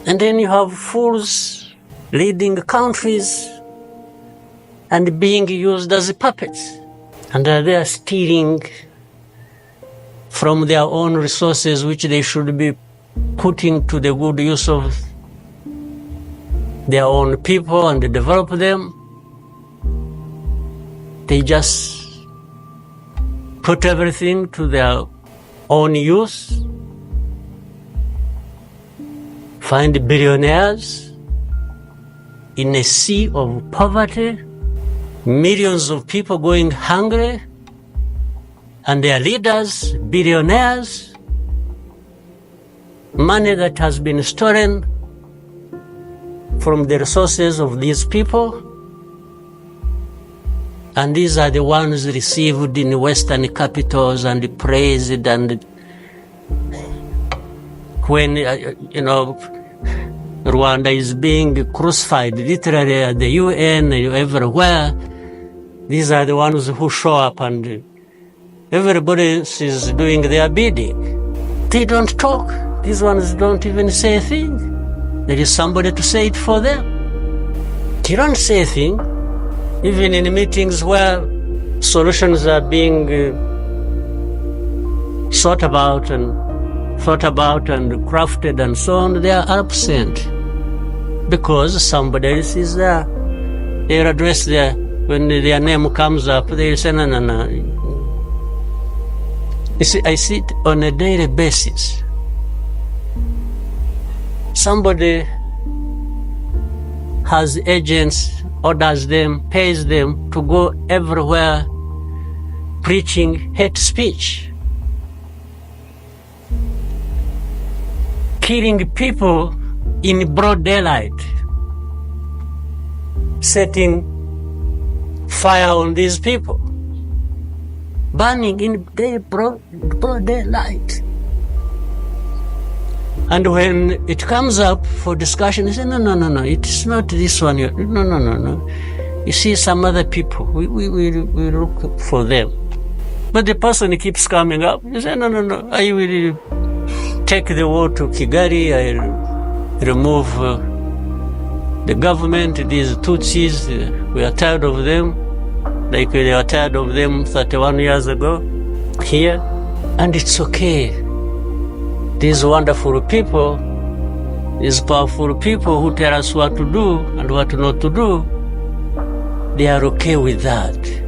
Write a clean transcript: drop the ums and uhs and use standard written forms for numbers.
And then you have fools leading countries and being used as puppets. And they are stealing from their own resources, which they should be putting to the good use of their own people and develop them. They just put everything to their own use. Find billionaires in a sea of poverty, millions of people going hungry, and their leaders, billionaires, money that has been stolen from the resources of these people. And these are the ones received in Western capitals and praised, and when, Rwanda is being crucified literally at the UN, everywhere, these are the ones who show up and everybody is doing their bidding. They don't talk. These ones don't even say a thing. There is somebody to say it for them. They don't say a thing. Even in meetings where solutions are being thought about and crafted and so on, they are absent because somebody else is there. They'll address when their name comes up, they'll say, no. You see, I see it on a daily basis. Somebody has agents, orders them, pays them to go everywhere preaching hate speech, killing people in broad daylight, setting fire on these people, burning in broad daylight. And when it comes up for discussion, they say, no, it's not this one. No. You see, some other people, we look for them. But the person keeps coming up. You say, no, I will take the war to Kigali, I remove the government, these Tutsis, we are tired of them, like we were tired of them 31 years ago here. And it's okay. These wonderful people, these powerful people who tell us what to do and what not to do, they are okay with that.